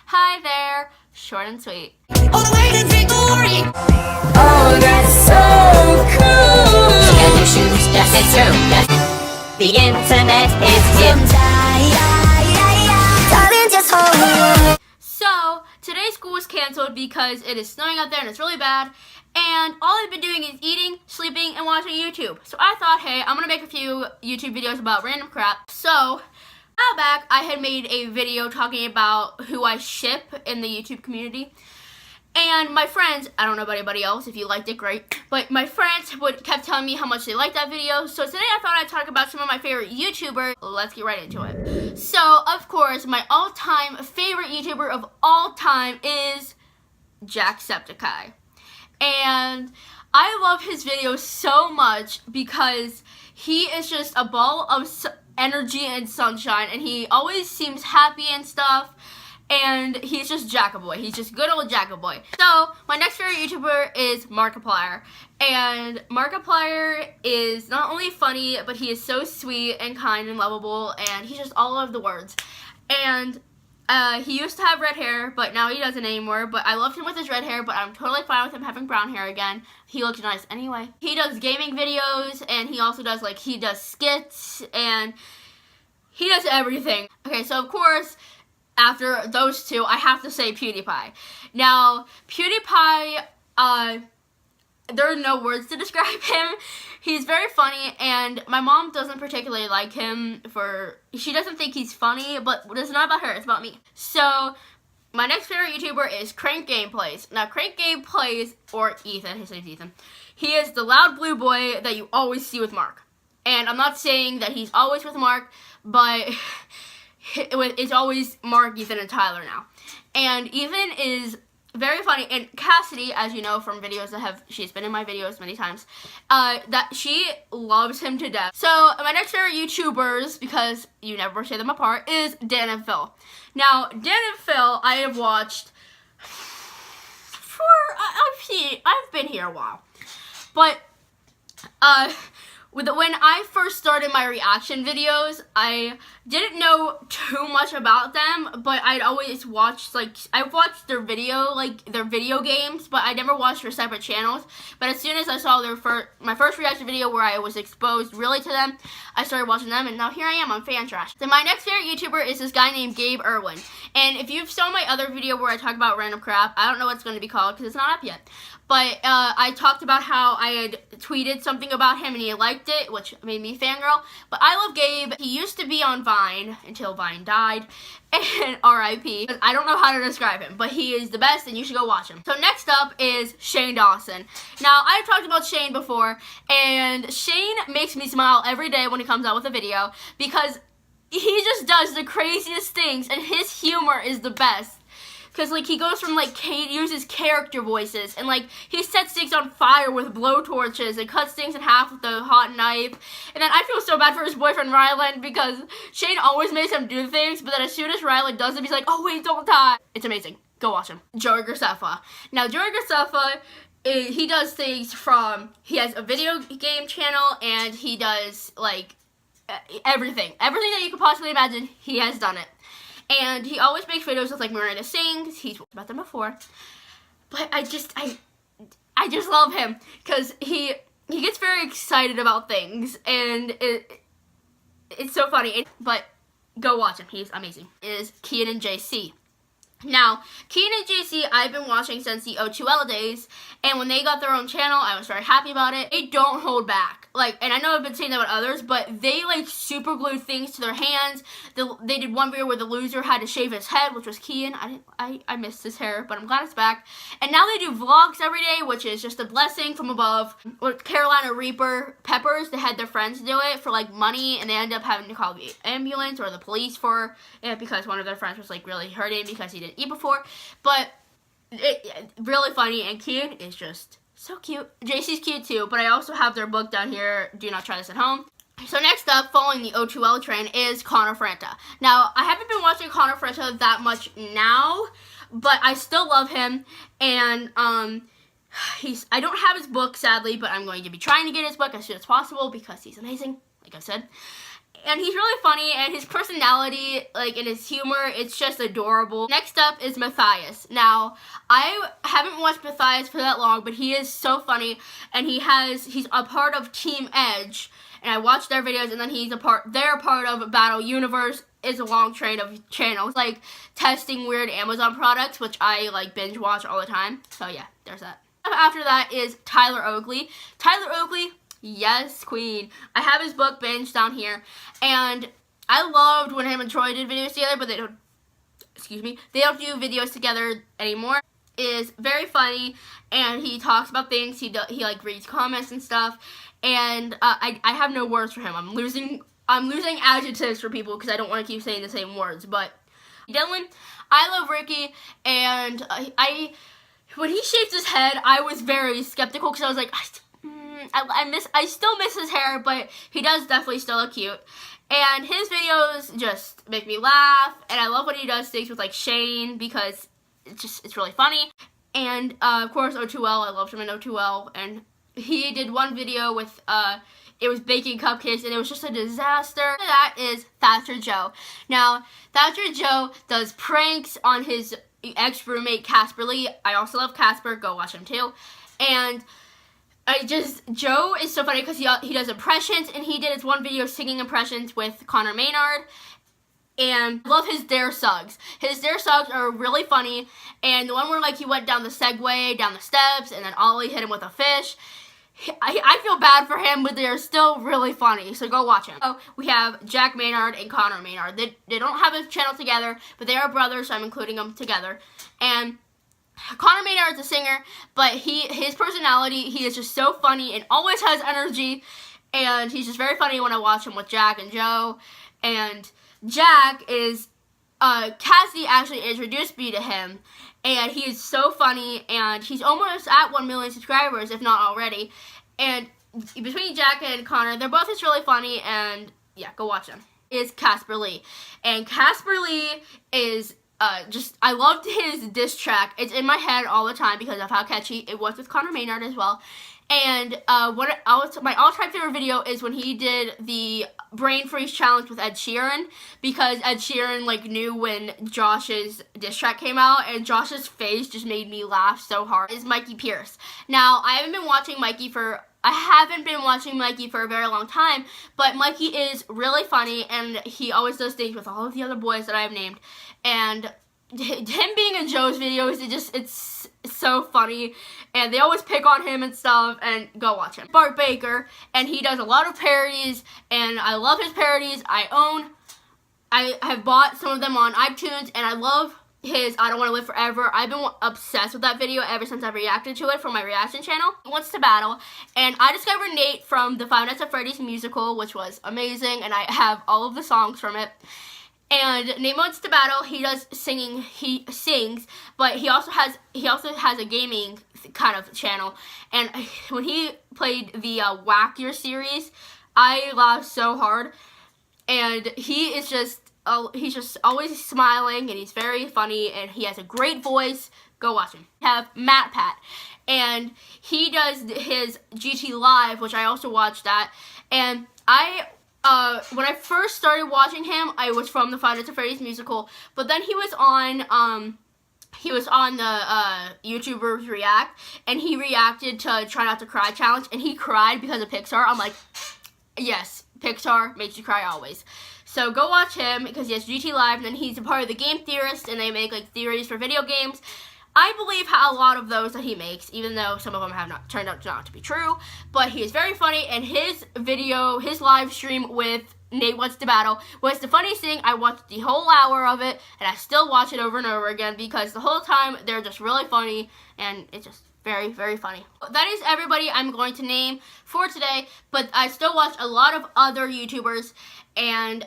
Hi there, short and sweet. Oh, that's so cool. Get your shoes, yes, it's true. Yes. The internet is So, today's school was canceled because it is snowing out there and it's really bad. And all I've been doing is eating, sleeping, and watching YouTube. So I thought, hey, I'm gonna make a few YouTube videos about random crap. So, a while back, I had made a video talking about who I ship in the YouTube community. And my friends, I don't know about anybody else, if you liked it, great. But my friends kept telling me how much they liked that video. So today I thought I'd talk about some of my favorite YouTubers. Let's get right into it. So, of course, my all-time favorite YouTuber of all time is Jacksepticeye. And I love his videos so much because he is just a ball of energy and sunshine. And he always seems happy and stuff. And he's just Jackaboy. He's just good old Jackaboy. So, my next favorite YouTuber is Markiplier. And Markiplier is not only funny, but he is so sweet and kind and lovable. And he's just all of the words. And he used to have red hair, but now he doesn't anymore. But I loved him with his red hair, but I'm totally fine with him having brown hair again. He looks nice anyway. He does gaming videos, and he also does, he does skits, and he does everything. Okay, so of course, after those two, I have to say PewDiePie. Now, PewDiePie, there are no words to describe him. He's very funny, and my mom doesn't particularly like him she doesn't think he's funny, but it's not about her, it's about me. So, my next favorite YouTuber is Crank Gameplays. Now, Crank Gameplays, or Ethan, his name's Ethan, he is the loud blue boy that you always see with Mark. And I'm not saying that he's always with Mark, but it's always Mark, Ethan, and Tyler now. And Ethan is very funny, and Cassidy, as you know from videos she's been in my videos many times, that she loves him to death. So, my next favorite YouTubers, because you never say them apart, is Dan and Phil. Now, Dan and Phil, I have watched I've been here a while. But, when I first started my reaction videos, I didn't know too much about them, but I'd always watched, I watched their video games, but I never watched their separate channels. But as soon as I saw my first reaction video where I was exposed really to them, I started watching them, and now here I am on Fan Trash. So my next favorite YouTuber is this guy named Gabe Irwin. And if you've saw my other video where I talk about random crap, I don't know what it's going to be called because it's not up yet. But I talked about how I had tweeted something about him and he liked it, which made me fangirl. But I love Gabe. He used to be on Vine until Vine died. And R.I.P. I don't know how to describe him, but he is the best and you should go watch him. So next up is Shane Dawson. Now, I've talked about Shane before, and Shane makes me smile every day when he comes out with a video because he just does the craziest things and his humor is the best. Because, he goes from, uses character voices, and, he sets things on fire with blowtorches and cuts things in half with a hot knife. And then I feel so bad for his boyfriend, Ryland, because Shane always makes him do things, but then as soon as Ryland does it, he's like, oh, wait, don't die. It's amazing. Go watch him. Joey Graceffa. Now, Joey Graceffa, he does things he has a video game channel, and he does, everything. Everything that you could possibly imagine, he has done it. And he always makes videos with Miranda Sings. He's talked about them before. But I just love him because he gets very excited about things, and it's so funny. But go watch him. He's amazing. Is Kian and JC. Now, Kian and JC, I've been watching since the O2L days, and when they got their own channel, I was very happy about it. They don't hold back. And I know I've been saying that about others, but they, super glue things to their hands. They did one video where the loser had to shave his head, which was Kian. I missed his hair, but I'm glad it's back. And now they do vlogs every day, which is just a blessing from above. With Carolina Reaper Peppers, they had their friends do it for, money, and they ended up having to call the ambulance or the police for it because one of their friends was, really hurting because he didn't eat before. But really funny, and Kian is just so cute. JC's cute too, but I also have their book down here, Do Not Try This at Home. So next up, following the O2L train, is Connor Franta. Now, I haven't been watching Connor Franta that much now, but I still love him, and I don't have his book, sadly, but I'm going to be trying to get his book as soon as possible because he's amazing, like I said. And he's really funny, and his personality, like, and his humor, it's just adorable. Next up is Matthias. Now, I haven't watched Matthias for that long, but he is so funny, and he's a part of Team Edge, and I watch their videos, and then they're a part of Battle Universe. Is a long train of channels, like, testing weird Amazon products, which I, like, binge watch all the time. So, yeah, there's that. After that is Tyler Oakley. Tyler Oakley, yes, queen. I have his book binge down here, and I loved when him and Troy did videos together, but they don't do videos together anymore. Is very funny, and he talks about things. He like reads comments and stuff, and I have no words for him. I'm losing adjectives for people because I don't want to keep saying the same words. But Dylan, I love Ricky, and when he shaved his head, I was very skeptical because I was like, I still miss his hair, but he does definitely still look cute. And his videos just make me laugh, and I love when he does things with like Shane because it's really funny. And of course O2L, I loved him in O2L, and he did one video with it was baking cupcakes, and it was just a disaster. That is Thatcher Joe. Now, Thatcher Joe does pranks on his ex-roommate, Caspar Lee. I also love Caspar. Go watch him, too. And Joe is so funny because he does impressions, and he did his one video singing impressions with Connor Maynard. And I love his Dare Sugs. His Dare Sugs are really funny. And the one where, like, he went down the Segway, down the steps, and then Ollie hit him with a fish. I feel bad for him, but they're still really funny, so go watch them. So we have Jack Maynard and Connor Maynard. They don't have a channel together, but they are brothers, so I'm including them together. And Connor Maynard is a singer, but his personality, he is just so funny and always has energy, and he's just very funny when I watch him with Jack and Joe. And Jack is, Cassie actually introduced me to him, and he is so funny, and he's almost at 1 million subscribers, if not already. And between Jack and Connor, they're both just really funny, and yeah, go watch them. Is Caspar Lee. And Caspar Lee is I loved his diss track. It's in my head all the time because of how catchy it was with Connor Maynard as well. And my all-time favorite video is when he did the Brain Freeze challenge with Ed Sheeran, because Ed Sheeran like knew when Josh's diss track came out, and Josh's face just made me laugh so hard. Is Mikey Pierce. Now, I haven't been watching Mikey for a very long time, but Mikey is really funny, and he always does things with all of the other boys that I have named. And him being in Joe's videos, it's so funny, and they always pick on him and stuff, and go watch him. Bart Baker, and he does a lot of parodies, and I love his parodies. I have bought some of them on iTunes, and I love his I Don't Want to Live Forever. I've been obsessed with that video ever since I reacted to it for my reaction channel. He wants to battle, and I discovered Nate from the Five Nights at Freddy's musical, which was amazing, and I have all of the songs from it. And Nate wants to battle. He does singing. He sings, but he also has a gaming kind of channel. And when he played the Whack Your series, I laughed so hard. And he's just always smiling, and he's very funny, and he has a great voice. Go watch him. We have MatPat, and he does his GT Live, which I also watched that. And when I first started watching him, I was from the Five Nights at Freddy's musical, but then he was on the YouTubers React, and he reacted to Try Not to Cry challenge, and he cried because of Pixar. I'm like, yes, Pixar makes you cry always. So go watch him because he has GT Live, and then he's a part of the Game Theorist, and they make like theories for video games. I believe a lot of those that he makes, even though some of them have not turned out not to be true. But he is very funny, and his live stream with Nate Wants to Battle was the funniest thing. I watched the whole hour of it, and I still watch it over and over again because the whole time they're just really funny, and it's just very, very funny. That is everybody I'm going to name for today, but I still watch a lot of other YouTubers, and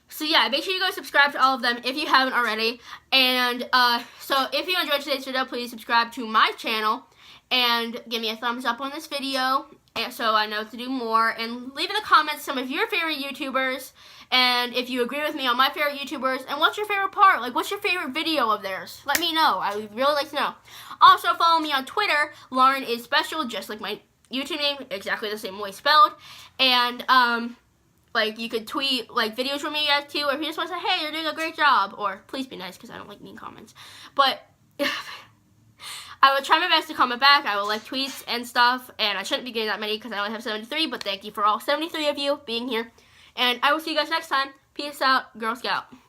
so yeah, make sure you go subscribe to all of them if you haven't already. And so if you enjoyed today's video, please subscribe to my channel and give me a thumbs up on this video, and so I know to do more. And leave in the comments some of your favorite YouTubers, and if you agree with me on my favorite YouTubers, and what's your favorite part? Like, what's your favorite video of theirs? Let me know. I would really like to know. Also, follow me on Twitter. Lauren is special, just like my YouTube name, exactly the same way spelled. And Like, you could tweet, like, videos from me guys, too, or if you just want to say, hey, you're doing a great job, or please be nice, because I don't like mean comments. But I will try my best to comment back. I will like tweets and stuff, and I shouldn't be getting that many because I only have 73, but thank you for all 73 of you being here. And I will see you guys next time. Peace out, Girl Scout.